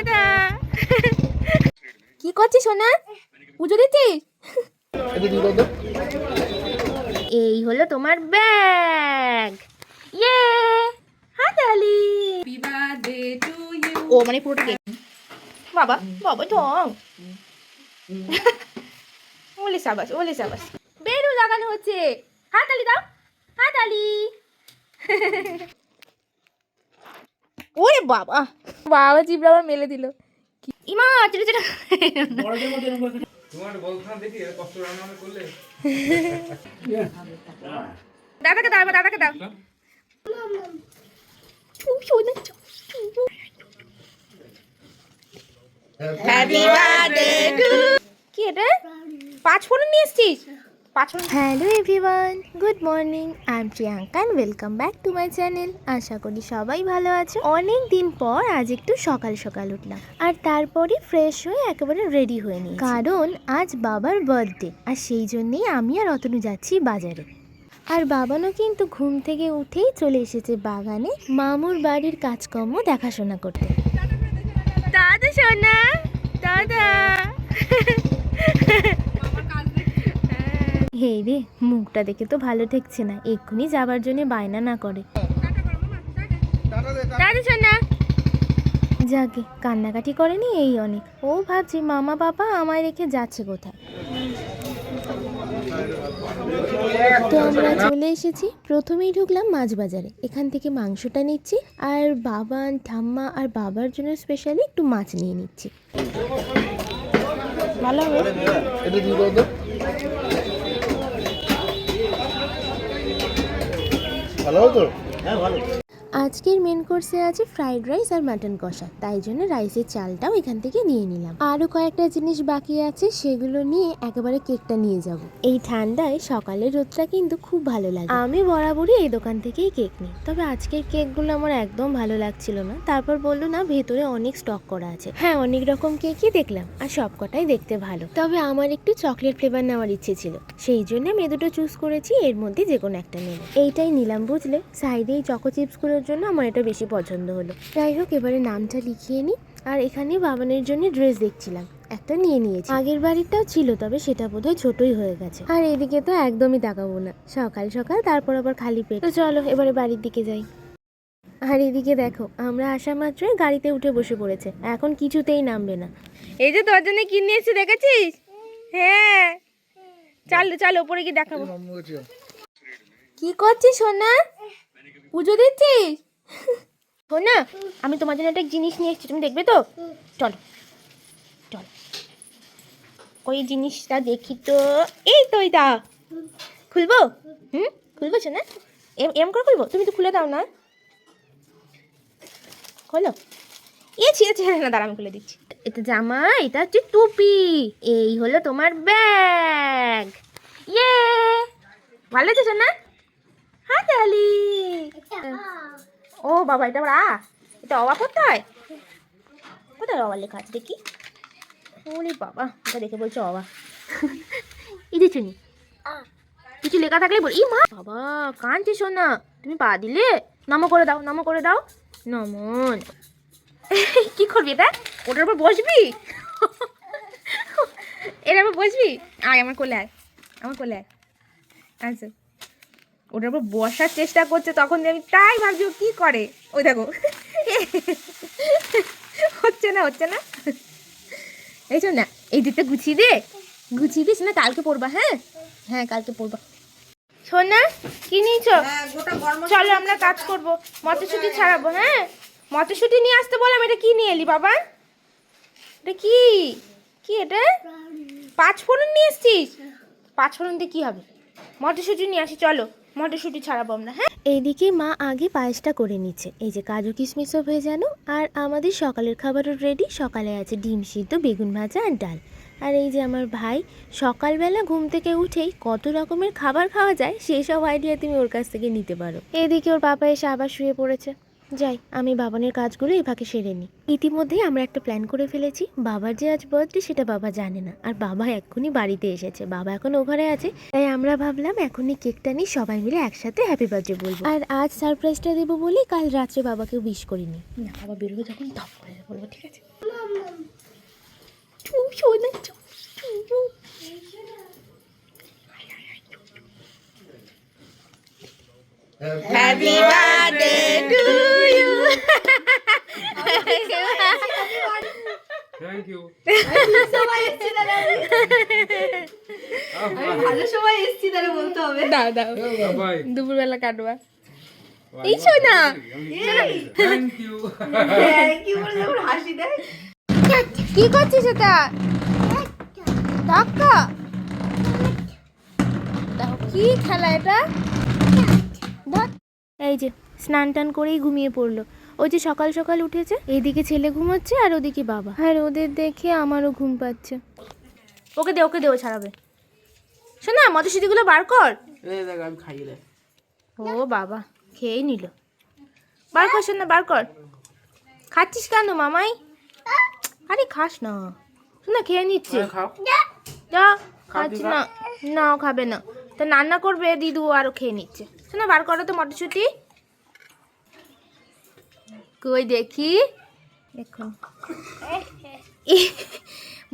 দাদা কি করছিস সোনা? পুজো দিচ্ছিস? এই হলো তোমার ব্যাগ। ইয়ে হাতালি ও মানে পুরোটা কেক। বাবা বাবা ঢং ওলে সাবাস ওলে সাবাস। বেরু লাগানো হচ্ছে। হাতালি দাও হাতালি। ওরে বাবা বাবা জিভটা আবার মেলে দিল। ইমা চিড়ে চিড়ে দাদাকে দাও দাদাকে দাও। কি এটা? 5 ফোড়ন নিয়ে এসেছিস? Hello everyone, good morning. I am Priyanka and welcome back to my channel. আশা করি সবাই ভালো আছো। অনেক দিন পর আজ একটু সকাল সকাল উঠলাম আর তারপরে ফ্রেশ হয়ে একেবারে রেডি হয়ে নিই, কারণ আজ বাবার বার্থডে। আর সেই জন্যেই আমি আর অতনু যাচ্ছি বাজারে। আর বাবানও কিন্তু ঘুম থেকে উঠেই চলে এসেছে বাগানে মামুর বাড়ির কাজকর্ম দেখাশোনা করতে। দাদা সোনা দাদা হে রে, মুখটা দেখে তো ভালো ঠেকছে না, এক্ষুনি যাবার জন্য বায়না না করে। দাদা সোনা যাকে কান্নাকাটি করেনি এই অনেক। ও ভাবছি মামা বাবা আমায় রেখে যাচ্ছে কোথায়। তো আমরা চলে এসেছি। প্রথমেই ঢুকলাম মাছ বাজারে। এখান থেকে মাংসটা নিচ্ছি আর বাবান ঠাম্মা আর বাবার জন্য স্পেশালি একটু মাছ নিয়ে নিচ্ছি। ভালো হবে ভালো তো? হ্যাঁ ভালো। আজকের মেন কোর্সে আছে ফ্রাইড রাইস আর মাটন কষা, তাই জন্য রাইসের চালটাও এখান থেকে নিয়ে নিলাম। আরও কয়েকটা জিনিস বাকি আছে, সেগুলো নিয়ে একেবারে কেকটা নিয়ে যাব। এই ঠান্ডায় সকালের রোদটা কিন্তু খুব ভালো লাগে। আমি বরাবরই এই দোকান থেকেই কেক নিই, তবে আজকের কেকগুলো আমার একদম ভালো লাগছিল না। তারপর বললো না ভেতরে অনেক স্টক করা আছে। হ্যাঁ অনেক রকম কেকই দেখলাম আর সবকটাই দেখতে ভালো, তবে আমার একটু চকলেট ফ্লেভার নেওয়ার ইচ্ছে ছিল, সেই জন্য আমি দুটো চুজ করেছি। এর মধ্যে যে কোনো একটা নেব, এইটাই নিলাম বুঝলে। সাইডে এই চকো চিপসগুলোর জন্য আমার এটা বেশি পছন্দ হলো। যাই হোক এবারে নামটা লিখিয়ে নিই। আর এখানে বাবানের জন্য ড্রেস দেখছিলাম, একটা নিয়ে নিয়েছি। আগের বাড়িটাও ছিল, তবে সেটা বোধহয় ছোটই হয়ে গেছে। আর এদিকে তো একদমই তাকাবো না, সকাল সকাল তারপর আবার খালি পেট। তো চলো এবারে বাড়ির দিকে যাই। আর এদিকে দেখো আমরা আসা মাত্রই গাড়িতে উঠে বসে পড়েছে, এখন কিছুতেই নামবে না। এই যে তোর জন্য কি নিয়ে এসেছি দেখেছিস? হ্যাঁ চলো চলো উপরে গিয়ে দেখাবো। কি করছিস সোনা? পুজো দিচ্ছিস? সোনা আমি তোমার জন্য একটা জিনিস নিয়ে এসেছি, তুমি দেখবে তো? চলো চলো ওই জিনিসটা দেখি তো। এই তো এটা খুলবো। খুলবো সোনা? এম করে খুলবো? তুমি তো খুলে দাও না। খোলো। ছিঁড়ে ছিঁড়ে না, দাঁড়া আমি খুলে দিচ্ছি। এটা জামা, এটা হচ্ছে টুপি। এই হলো তোমার ব্যাগ। ইয়ে ভালো আছে সোনা? হাতালি। ও বাবা এটা এটা অবা করতে হয়? কোথায় অবা লেখা আছে দেখি? ওরে বাবা এটা দেখে বলছে অবা। এই যে চুনি কিছু লেখা থাকলে বল। ই মা বাবা কাঁদছে সোনা, তুমি পা দিলে? নমো করে দাও নমো করে দাও। নমন কি করবি এটা? ওটার উপর বসবি? এর উপর বসবি? আয় আমার কোলে আয়, আমার কোলে আয়। আচ্ছা ওটার উপর বসার চেষ্টা করছে, তখন আমি তাই ভাবছি ও কি করে। ওই দেখো হচ্ছে না হচ্ছে না। এই শোন না, এই দিকটা গুছিয়ে দিস না, কালকে পড়বা। হ্যাঁ হ্যাঁ কালকে পড়বা। শোন না কি নিয়েছ? চলো আমরা কাজ করবো, মটরশুঁটি ছাড়াবো। হ্যাঁ মটরশুঁটি নিয়ে আসতে বললাম, এটা কি নিয়ে এলি বাবা? এটা কি কি এটা? 5 ফোড়ন নিয়ে এসছিস? 5 ফোড়ন দিয়ে কি হবে? মটরশুঁটি নিয়ে আসি, চলো মটরশুঁটি ছাড়াবো আমরা। হ্যাঁ এইদিকে মা আগে পায়েসটা করে নিচ্ছে, এই যে কাজু কিশমিশও ভেজানো। আর আমাদের সকালের খাবারও রেডি। সকালে আছে ডিম সিদ্ধ, বেগুন ভাজা আর ডাল। আর এই যে আমার ভাই সকালবেলা ঘুম থেকে উঠেই কত রকমের খাবার খাওয়া যায় সেই সব আইডিয়া তুমি ওর কাছ থেকে নিতে পারো। এদিকে ওর বাবা এসে আবার শুয়ে পড়েছে। যাই আমি বাবানের কাজগুলো এই ফাঁকে সেরে নিই। ইতিমধ্যেই আমরা একটা প্ল্যান করে ফেলেছি। বাবার যে আজ বার্থডে সেটা বাবা জানে না, আর বাবা এক্ষুনি বাড়িতে এসেছে, বাবা এখন ও ঘরে আছে। তাই আমরা ভাবলাম এখনই কেকটা নিয়ে সবাই মিলে একসাথে হ্যাপি বার্থডে বলবো। আর আজ সারপ্রাইজটা দেবো বলে কাল রাত্রে বাবাকে উইশ করিনি। না বাবা বেরোবে যখন তপ করে বলবো, ঠিক আছে? সোনা happy birthday to you. Thank you. ভালো সময় এসেছি তাহলে বলতে হবে। দাও দাও, বাই। দুপুরবেলা কাটবা। এই সোনা থ্যাংক ইউ। থ্যাংক ইউ বলে ওর হাসি দেয়। কি করছিস এটা? ধাক্কা দাও। কি খেলা এটা? এই যে স্নান টান করেই ঘুমিয়ে পড়লো। ওই যে সকাল সকাল উঠেছে, এইদিকে ছেলে ঘুমোচ্ছে আর ওদিকে বাবা, আর ওদের দেখে আমারও ঘুম পাচ্ছে। ওকে দে, ওকে দে, ও ছাড়াবে। শোনা মটরশুঁটিগুলো বার কর। দেখ আমি খাইয়ে দেয়। ও বাবা খেয়েই নিল। বার কর শোনা, বার কর। খাচ্ছিস কেন মামাই? আরে খাস না, শোনা খেয়ে নিচ্ছে। খাও। যা খাচ্ছি না। না ও খাবে না, তা রান্না করবে দিদু আরও খেয়ে নিচ্ছে। শোনা বার করো তো মটরশুঁটি। কই দেখি, দেখুন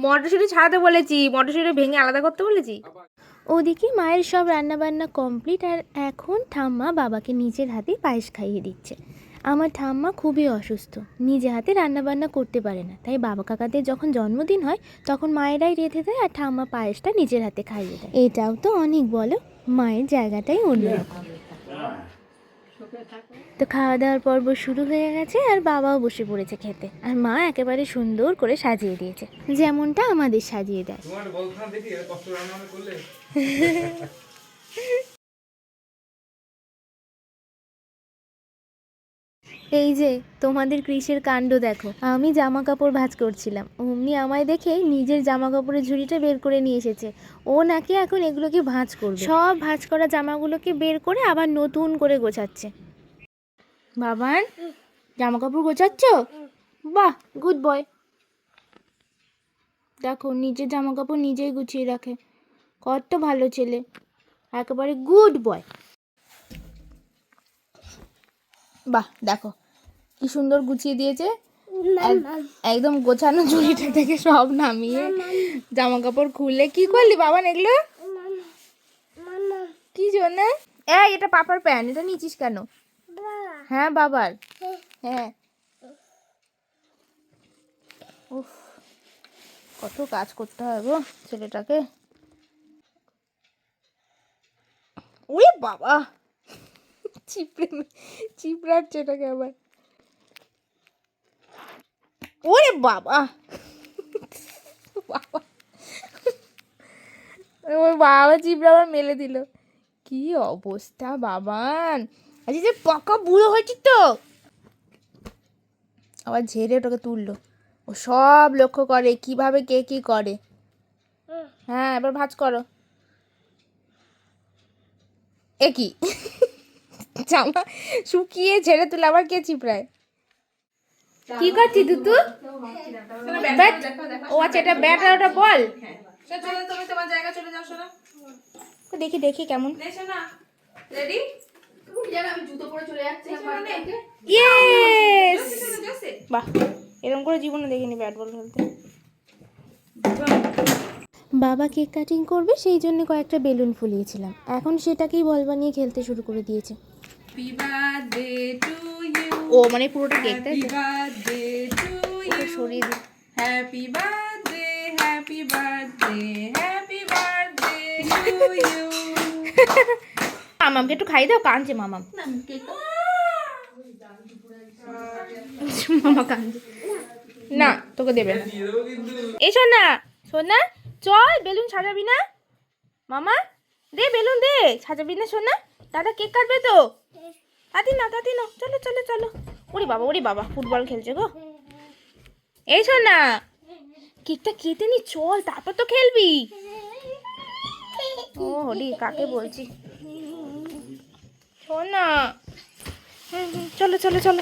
মটরশুঁটি ছাড়াতে বলেছি, মটরশুঁটি ভেঙে আলাদা করতে বলেছি। ওদিকে মায়ের সব রান্নাবান্না কমপ্লিট, আর এখন ঠাম্মা বাবাকে নিজের হাতে পায়েস খাইয়ে দিচ্ছে। আমার ঠাম্মা খুবই অসুস্থ, নিজে হাতে রান্নাবান্না করতে পারে না, তাই বাবা কাকাদের যখন জন্মদিন হয় তখন মায়েরাই রেঁধে দেয় আর ঠাম্মা পায়েসটা নিজের হাতে খাইয়ে দেয়। এটাও তো অনেক, বলো, মায়ের জায়গাটাই অন্যরকম। তো খাওয়া দাওয়ার পর্ব শুরু হয়ে গেছে আর বাবাও বসে পড়েছে খেতে, আর মা একেবারে সুন্দর করে সাজিয়ে দিয়েছে, যেমনটা আমাদের সাজিয়ে দেয়। তোমার বলখানা দেখি কষ্ট রান্না করলে। এই যে তোমাদের কৃষের কাণ্ড দেখো, আমি জামা কাপড় ভাঁজ করছিলাম, অমনি আমায় দেখে নিজের জামা কাপড়ের ঝুড়িটা বের করে নিয়ে এসেছে। ও নাকি এখন এগুলোকে ভাঁজ করবে, সব ভাঁজ করা জামাগুলোকে বের করে আবার নতুন করে গোছাচ্ছে। বাবান জামা কাপড় গোছাচ্ছ? বাহ, গুড বয়। দেখো নিজের জামা কাপড় নিজেই গুছিয়ে রাখে, কত ভালো ছেলে, একেবারে গুড বয়। বাহ দেখো কি সুন্দর গুছিয়ে দিয়েছে, একদম গোছানো ঝুড়িটা থেকে সব নামিয়ে জামা কাপড় খুলে। কি করলি বাবান এগুলো? কি জন্য? এই এটা পাপার প্যান্ট, এটা নিচিস কেন? হ্যাঁ বাবার। হ্যাঁ উফ, কত কাজ করতে হয় গো ছেলেটাকে। ওরে বাবা চিপড়াচ্ছে এটাকে আবার। ওরে বাবা বাবা, ওর বাবা চিপড়া আবার মেলে দিল। কি অবস্থা বাবান, আজকে যে পাকা বুড়ো হয়েছিস তো। আবার ঝেড়ে ওটাকে তুললো, ও সব লক্ষ্য করে কিভাবে কে কি করে। হ্যাঁ এবার ভাঁজ করো। এ কি জামা শুকিয়ে ঝেড়ে তুলে আবার কে চিপড়ায়? কি করছিস তুতু? ব্যাট? ও আচ্ছা এটা ব্যাট আর ওটা বল। চলো তুমি তোমার জায়গা চলে যাও। শোনো দেখি দেখি কেমন। শোনা রেডি? আমি জুতো পরে চলে যাচ্ছি। ইয়েস, বাহ এরকম করে জীবনে দেখিনি ব্যাট বল খেলতে। বাবা কেক কাটিং করবে সেই জন্য কয়েকটা বেলুন ফুলিয়েছিলাম, এখন সেটাকেই বল বানিয়ে খেলতে শুরু করে দিয়েছে। Happy birthday to you. ও মানে পুরোটা কেক, তাই হ্যাপি তো? Birthday to you. সরিয়ে দিই। Happy birthday, happy birthday, happy birthday to you. মামামকে একটু খাই দাও, কাঁদছে মামাম। মামা কাঁদছে না, তোকে দেবে না। দিয়ে দেবো কিন্তু। এই শোন না, শোন না, চল বেলুন সাজাবি না? মামা দে বেলুন দে, সাজাবি না শোন না? দাদা কেক কাটবে তো। তাতি না তাতি না, চলো চলো চলো। ওরে বাবা ফুটবল খেলছে গো। এই শোন না, কেকটা কেটে নি চল, তারপর তো খেলবি। ও হরি কাকে বলছি, শোন না। চলো চলো চলো,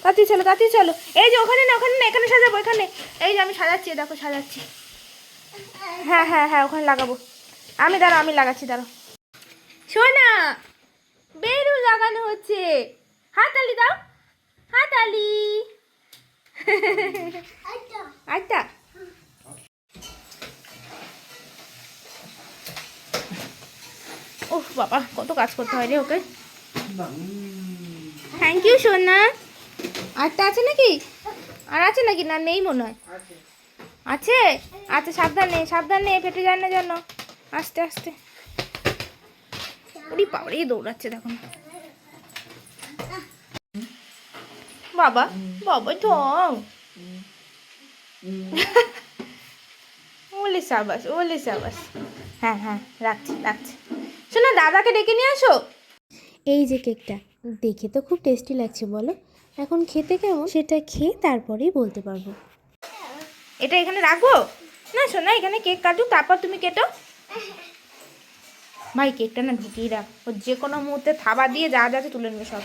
তাড়াতাড়ি চলো তাড়াতাড়ি চলো। এই যে ওখানে না, ওখানে না, এখানে সাজাবো, এখানে। এই যে আমি সাজাচ্ছি, দেখো সাজাচ্ছি। হ্যাঁ হ্যাঁ হ্যাঁ ওখানে লাগাবো আমি, দাঁড়াও আমি লাগাচ্ছি, দাঁড়াও। শোনা বেলুন লাগানো হচ্ছে, হাততালি দাও, হাততালি। আচ্ছা বাবা কত কাজ করতে হয় রে ওকে। থ্যাংক ইউ সোনা। আরটা আছে নাকি? আর আছে নাকি? না নেই মনে হয়। আছে? আচ্ছা সাবধানে ফেটে যায় না যেন। আস্তে আস্তে। ওরে বাবারে দৌড়াচ্ছে দেখো। বাবা বাবা ঢং। ওলে সাবাস। হ্যাঁ রাখছি। শোনো দাদাকে ডেকে নিয়ে আসো। এই যে কেকটা দেখে তো খুব টেস্টি লাগছে বলো, এখন খেতে কেমন সেটা খেয়ে তারপরেই বলতে পারবো। এটা এখানে রাখবো না শোনা, এখানে কেক কাটুক তারপর তুমি কেটো। ভাই কেকটা না ঢুকিয়ে রাখ, ও যে কোনো মুহূর্তে থাবা দিয়ে যা আছে তুলে নেবে সব।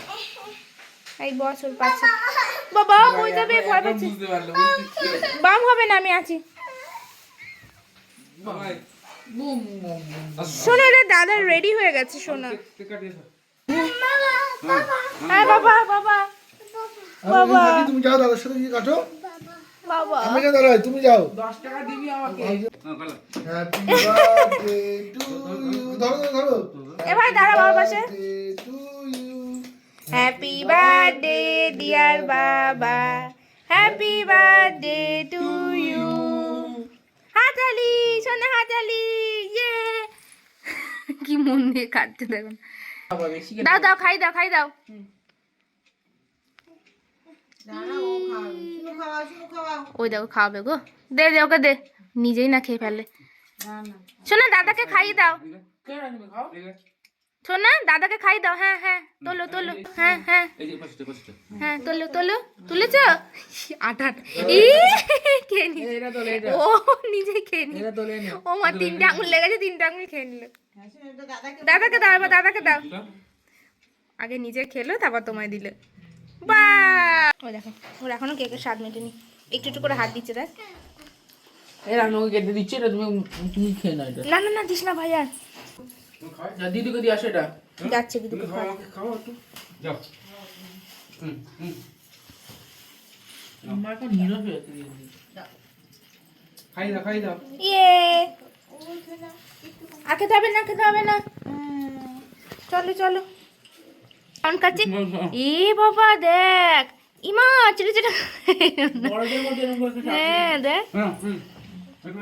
এই বস ওর পাচ্ছে। বাবা কই যাবে? ভয় পাচ্ছে। বুঝতে পারলো বাম হবে না, আমি আছি। শোনো রে দাদা রেডি হয়ে গেছে শোনা। হ্যাঁ বাবা তুমি যাও দাদার সাথে গিয়ে কাটো। বাবা আমি কেন দাঁড়াই, তুমি যাও। 10 টাকা দিবি আমাকে। Happy birthday to you. ধরো এ ভাই দাঁড়া বাবার পাশে। To you. Happy birthday dear বাবা, হ্যাপি বার্থডে টু ইউ। হাততালি সোনা হাততালি। ইয়ে কি মন দিয়ে কাটতে দেখুন। দাও খাই দাও। ওই দেখো খাওয়াবে গো। দে ওকে দে, নিজেই না খেয়ে ফেলে। শোনা দাদাকে খাইয়ে দাও। শোনা দাদাকে খাই দাও। হ্যাঁ তোলো হ্যাঁ তোলো তুলেছ। আটা খেয়ে নি। ও নিজেই খেয়ে নি। ও মা 3টে আঙুল লেগেছে, 3টে আঙুল খেয়ে নিল। দাদাকে দাও এবার, দাদাকে দাও। আগে নিজে খেলো তারপর তোমায় দিল। বা ও দেখো ওর এখনো কেকের স্বাদ মেটেনি, একটু করে হাত দিচ্ছে দেখ। এরা আমাকে কেটে দিচ্ছে, এটা তুমি খেয়ে নাও এটা। না দিস না ভাই আর। দিদিকে দিয়ে আসো এটা। যাচ্ছে দিদিকে খাওয়া। খাও একটু যাও। আমার এখন নীরব হয়ে আছে। খাই দাও ইয়ে খেতে হবে না। চলো অন কাছে। এ বাবা দেখ ইমা চিড়ে বড়দের মধ্যে এরকম করে হ্যাঁ দেখ। একটু